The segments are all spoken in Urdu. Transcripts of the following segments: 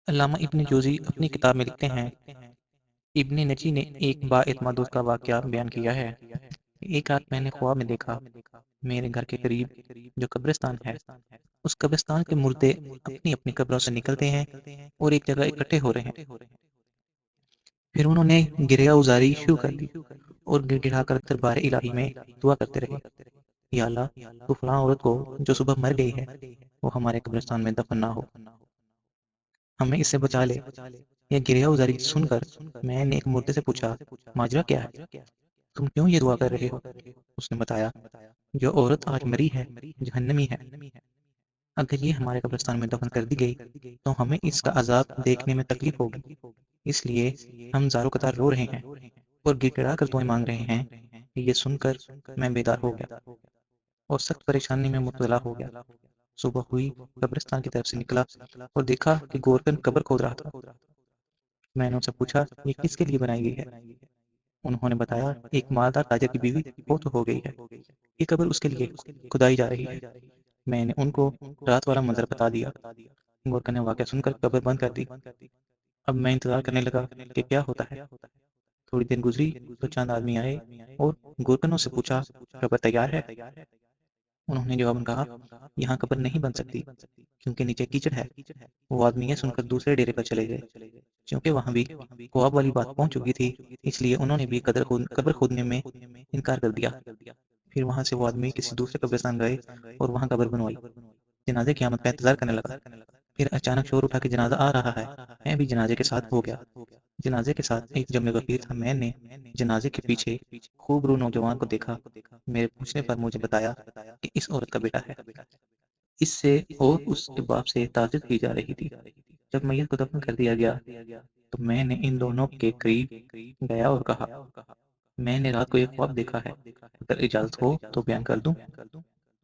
علامہ ابن جوزی اپنی کتاب میں لکھتے ہیں، ابن نجی نے ایک بااعتماد دوست کا واقعہ بیان کیا ہے۔ ایک رات میں نے خواب میں دیکھا، میرے گھر کے قریب جو قبرستان ہے، اس قبرستان کے مردے اپنی اپنی قبروں سے نکلتے ہیں اور ایک جگہ اکٹھے ہو رہے ہیں۔ پھر انہوں نے گریہ ازاری شروع کر دی اور گر گڑا کر دربار الہی میں دعا کرتے رہے، یا اللہ، تو فلاں عورت کو جو صبح مر گئی ہے وہ ہمارے قبرستان میں دفن نہ ہو، ہمیں اس سے بچا لے۔ یہ گریہ ازاری سن کر میں نے ایک مردے سے پوچھا، ماجرا کیا ہے؟ تم کیوں یہ دعا کر رہے ہو؟ اس نے بتایا، جو عورت آج مری ہے جہنمی ہے، اگر یہ ہمارے قبرستان میں دفن کر دی گئی تو ہمیں اس کا عذاب دیکھنے میں تکلیف ہوگی، اس لیے ہم زارو قطار رو رہے ہیں اور گڑ گڑا کر دعائیں مانگ رہے ہیں۔ یہ سن کر میں بیدار ہو گیا اور سخت پریشانی میں مبتلا ہو گیا۔ صبح ہوئی، قبرستان کی طرف سے نکلا اور دیکھا کہ گورکن قبر کھود رہا تھا۔ میں نے ان سے پوچھا، یہ کس کے لیے بنائی گئی ہے؟ انہوں نے بتایا، ایک مالدار تاجر کی بیوی فوت ہو گئی ہے، یہ قبر اس کے لیے کھدائی جا رہی ہے۔ میں نے ان کو رات والا منظر بتا دیا۔ گورکن نے واقعہ سن کر قبر بند کر دی۔ اب میں انتظار کرنے لگا کہ کیا ہوتا ہے۔ تھوڑی دیر گزری تو چند آدمی آئے اور گورکنوں سے پوچھا، قبر تیار ہے؟ انہوں نے جواباً کہا، یہاں قبر نہیں بن سکتی کیونکہ نیچے کیچڑ ہے۔ وہ آدمی یہ سن کر دوسرے ڈیرے پر چلے گئے۔ چونکہ وہاں بھی خواب والی بات پہنچ چکی تھی، اس لیے انہوں نے بھی قبر کھودنے میں انکار کر دیا۔ پھر وہاں سے وہ آدمی کسی دوسرے قبرستان گئے اور وہاں قبر بنوائی۔ جنازے کی آمد کا انتظار کرنے لگا۔ پھر اچانک شور اٹھا کہ جنازہ آ رہا ہے۔ میں بھی جنازے کے ساتھ ہو گیا۔ جنازے کے ساتھ ایک جمع غفیر تھا۔ میں نے جنازے کے پیچھے خوب رو نوجوان کو دیکھا۔ میرے پوچھنے پر مجھے بتایا کہ اس عورت کا بیٹا ہے۔ اس سے اور اس کے باپ سے تعزیت کی جا رہی تھی۔ جب میت کو دفن کر دیا گیا تو میں نے ان دونوں کے قریب گیا اور کہا، میں نے رات کو ایک خواب دیکھا ہے، اگر اجازت ہو تو بیان کر دوں؟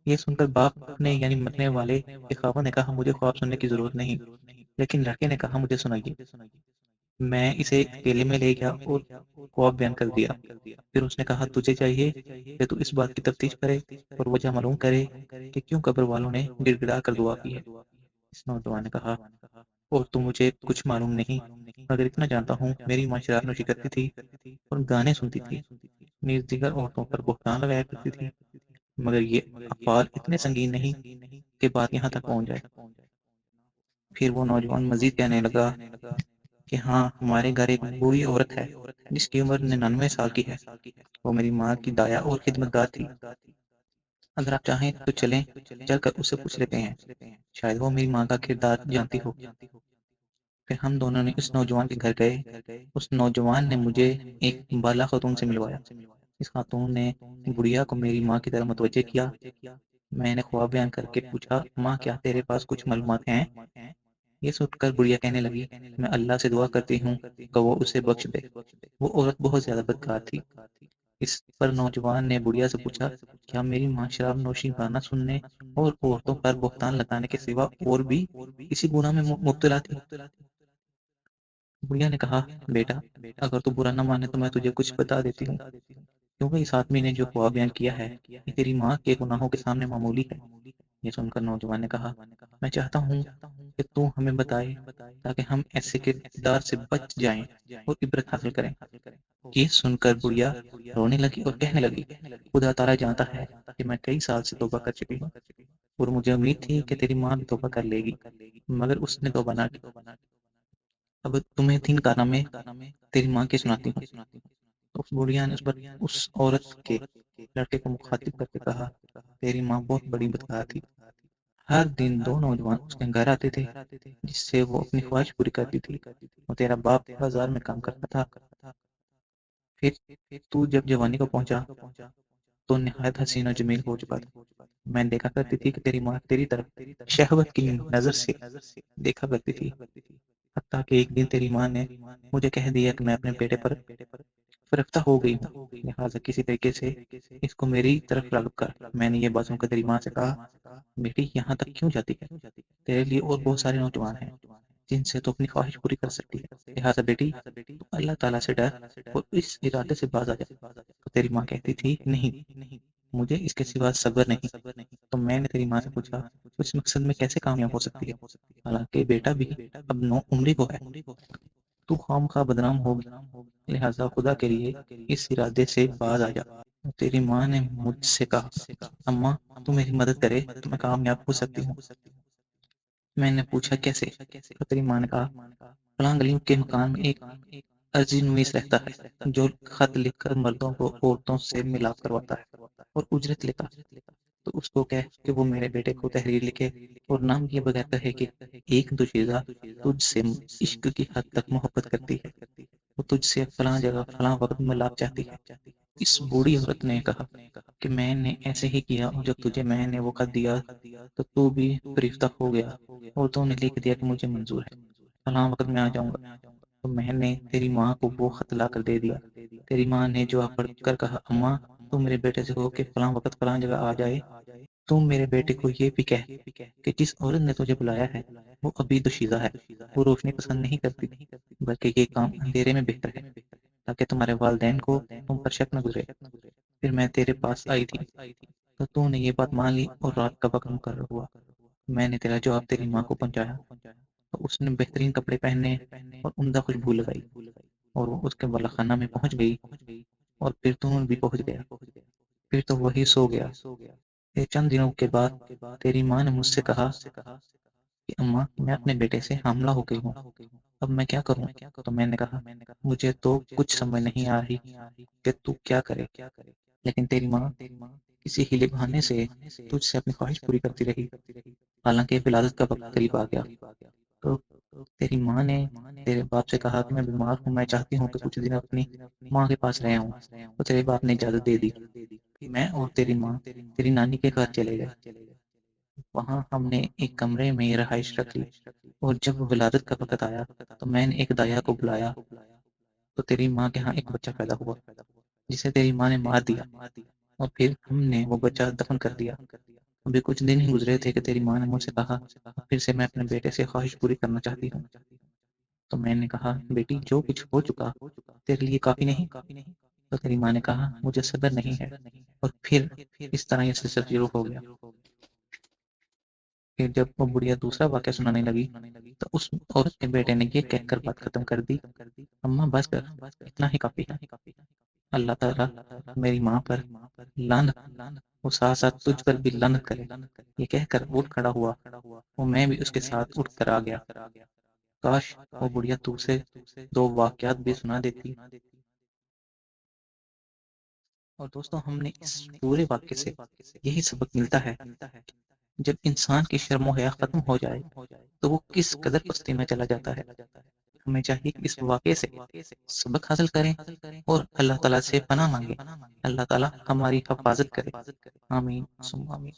یہ سن کر باپ نے یعنی مرنے والے کے خاوند نے کہا، مجھے خواب سننے کی ضرورت نہیں، لیکن لڑکے نے کہا، مجھے سنائیے۔ میں اسے اکیلے میں لے گیا اور خواب بیان کر دیا۔ پھر اس نے کہا، تجھے چاہیے کہ تو اس بات کی تفتیش کرے اور وجہ معلوم کرے کہ کیوں قبر والوں نے گڑ گڑا کر دعا کی ہے۔ اس نوجوان نے کہا، اور تو مجھے کچھ معلوم نہیں، مگر اتنا جانتا ہوں میری ماں شراب نوشی کرتی تھی اور گانے سنتی تھی، نیز دیگر عورتوں پر بہتان لگایا کرتی تھی، مگر یہ افعال اتنے سنگین نہیں کہ بات یہاں تک پہنچ جائے۔ پھر وہ نوجوان مزید کہنے لگا کہ ہاں، ہمارے گھر ایک بوڑھی عورت ہے جس کی عمر 99 سال کی ہے۔ وہ میری ماں کی دایا اور خدمت گار تھی۔ اگر آپ چاہیں تو چلیں، چل کر اس سے پوچھ لیتے ہیں، شاید وہ میری ماں کا کردار جانتی ہو۔ پھر ہم دونوں نے اس نوجوان کے گھر گئے۔ اس نوجوان نے مجھے ایک بالا خاتون سے ملوایا۔ اس خاتون نے بڑھیا کو میری ماں کی طرف متوجہ کیا۔ میں نے خواب بیان کر کے پوچھا، ماں، کیا تیرے پاس کچھ معلومات ہیں؟ یہ سن کر بڑھیا کہنے لگی، میں اللہ سے دعا کرتی ہوں کہ وہ اسے بخش دے، وہ عورت بہت زیادہ بدکار تھی۔ اس پر نوجوان نے بڑھیا سے پوچھا، کیا میری ماں شراب نوشی، گانا سننے اور عورتوں پر بہتان لگانے کے سوا اور بھی کسی گناہ میں مبتلا تھی؟ بڑھیا نے کہا، بیٹا، اگر تو برا نہ مانے تو میں تجھے کچھ بتا دیتی ہوں، کیونکہ اس آدمی نے جو خواب بیان کیا ہے یہ تیری ماں کے گناہوں کے سامنے معمولی ہے۔ یہ سن کر نوجوان نے کہا، میں چاہتا ہوں کہ تو ہمیں بتائے تاکہ ہم ایسے کردار سے بچ جائیں اور عبرت حاصل کریں۔ یہ سن کر بڑھیا رونے لگی اور کہنے لگی، خدا تعالیٰ جانتا ہے کہ میں کئی سال سے توبہ کر چکی ہوں اور مجھے امید تھی کہ تیری ماں بھی توبہ کر لے گی، مگر اس نے توبہ نہ کی۔ اب تمہیں 3 کارنامے تیری ماں کے سناتی ہوں۔ تو اس بڑھیا نے اس عورت کے لڑکے کو مخاطب کر کے کہا، تیری ماں بہت بڑی بدکار تھی۔ ہر دن 2 نوجوان اس کے گھر آتے تھے جس سے وہ اپنی خواہش پوری کرتی تھی، اور تیرا باپ بازار میں کام کرتا تھا۔ پھر تو جب جوانی کو پہنچا تو نہایت حسین و جمیل ہو چکا تھا۔ میں دیکھا کرتی تھی کہ تیری ماں تیری طرف شہوت کی نظر سے دیکھا کرتی تھی، حتیٰ کہ ایک دن تیری ماں نے مجھے کہہ دیا کہ میں اپنے بیٹے پر فرفتہ ہو گئی ہوں، لہٰذا کسی طریقے سے اس کو میری طرف راغب کر۔ میں نے یہ بات سن کر تیری ماں سے کہا، بیٹی، یہاں تک کیوں جاتی ہے؟ تیرے لیے اور بہت سارے نوجوان ہیں جن سے تو اپنی خواہش پوری کر سکتی ہے، لہٰذا بیٹی، تو اللہ تعالیٰ سے ڈر اور اس ارادے سے باز آ جا۔ تو تیری ماں کہتی تھی، نہیں، مجھے اس کے سوا صبر نہیں۔ تو میں نے تیری ماں سے پوچھا، اس مقصد میں کیسے کامیاب ہو سکتی ہے؟ حالانکہ بیٹا بھی اب 9 عمری کو ہے۔ تو خام خواہ بدنام ہوگی، لہٰذا خدا کے لیے اس ارادے سے باز آ جا۔ تیری ماں نے مجھ سے کہا، اماں تو میری مدد کرے تو میں کامیاب ہو سکتی ہوں۔ میں نے پوچھا کیسے؟ تو تیری ماں نے کہا، فلاں گلی کے مکان میں ایک عرضی نویس رہتا ہے جو خط لکھ کر مردوں کو عورتوں سے ملاپ کرواتا ہے اور اجرت لیتا ہے۔ تو اس کو کہہ کہ وہ میرے بیٹے کو تحریر لکھے اور نام کیے بغیر کہے کہ ایک دوشیزہ تجھ سے عشق کی حد تک محبت کرتی ہے، وہ تجھ سے فلاں جگہ فلاں وقت ملاپ چاہتی ہے۔ اس بوڑھی عورت نے کہا کہ میں نے ایسے ہی کیا، اور جب تجھے میں نے وہ خط دیا تو بھی فریفتہ ہو گیا اور تو نے لکھ دیا کہ مجھے منظور ہے، فلاں وقت میں آ جاؤں گا۔ تو میں نے تیری ماں کو وہ خط لا کر دے دیا۔ تیری ماں نے جواب پڑھ کر کہا، اماں تم میرے بیٹے سے کہو کہ فلاں وقت فلاں جگہ آ جائے۔ تم میرے بیٹے کو یہ بھی کہہ کہ جس عورت نے تجھے بلایا ہے وہ ابھی دوشیزہ ہے، وہ روشنی پسند نہیں کرتی، بلکہ یہ کام اندھیرے میں بہتر ہے، تاکہ تمہارے والدین کو تم پر شک نہ گزرے۔ پھر میں تیرے پاس آئی تھی تو تو نے یہ بات مان لی اور رات کا وقت مقرر ہوا۔ میں نے تیرا جواب تیری ماں کو پہنچایا تو اس نے بہترین کپڑے پہنے اور عمدہ خوشبو لگائی اور وہ اس کے بالا خانہ میں پہنچ گئی، اور پھر تو بھی پہنچ گیا۔ پھر تو وہی سو گیا۔ پھر چند دنوں کے بعد تیری ماں نے مجھ سے کہا کہ اماں میں اپنے بیٹے سے حاملہ ہو گئی ہوں، اب میں کیا کروں؟ تو میں نے کہا، مجھے تو کچھ سمجھ نہیں آ رہی کہ تو کیا کرے، لیکن تیری ماں کسی ہیلے بہانے سے تجھ سے اپنی خواہش پوری کرتی رہی۔ حالانکہ ولادت کا وقت قریب آ گیا تو تیری ماں نے تیرے باپ سے کہا کہ میں بیمار ہوں، میں چاہتی ہوں کہ کچھ دن اپنی ماں کے پاس رہے ہوں۔ تو تیرے باپ نے اجازت دے دی۔ میں اور تیری ماں تیری نانی کے گھر چلے گئے۔ وہاں ہم نے ایک کمرے میں رہائش رکھ لی، اور جب ولادت کا وقت آیا تو میں نے ایک دایا کو بلایا تو تیری ماں کے ہاں ایک بچہ پیدا ہوا جسے تیری ماں نے مار دیا، اور پھر ہم نے وہ بچہ دفن کر دیا۔ ابھی کچھ دن ہی گزرے تھے کہ تیری ماں نے مجھ سے کہا، پھر سے میں اپنے بیٹے سے خواہش پوری کرنا چاہتی ہوں۔ تو میں نے کہا، بیٹی جو کچھ ہو چکا تیرے لیے کافی نہیں؟ تو تیری ماں نے کہا، مجھے صبر نہیں ہے۔ اور پھر اس طرح یہ سلسلہ شروع ہو گیا۔ پھر جب وہ بڑھیا دوسرا واقعہ سنانے لگی تو اس عورت کے بیٹے نے یہ کہہ کر بات ختم کر دی، اماں بس کر، اتنا ہی کافی ہے۔ اللہ تعالیٰ میری ماں پر لعنت، وہ ساتھ ساتھ تجھ پر بھی لعنت کرے۔ یہ کہہ کر اٹھ کھڑا ہوا اور میں بھی اس کے ساتھ اٹھ کر آ گیا۔ کاش وہ بڑھیا تو سے 2 واقعات بھی سنا دیتی۔ اور دوستوں، ہم نے اس پورے واقعے سے یہی سبق ملتا ہے، جب انسان کی شرم و حیا ختم ہو جائے تو وہ کس قدر پستی میں چلا جاتا ہے۔ ہمیں چاہیے کہ اس واقعے سے سبق حاصل کریں اور اللہ تعالیٰ سے پناہ مانگیں۔ اللہ تعالیٰ ہماری حفاظت کرے، آمین ثم آمین۔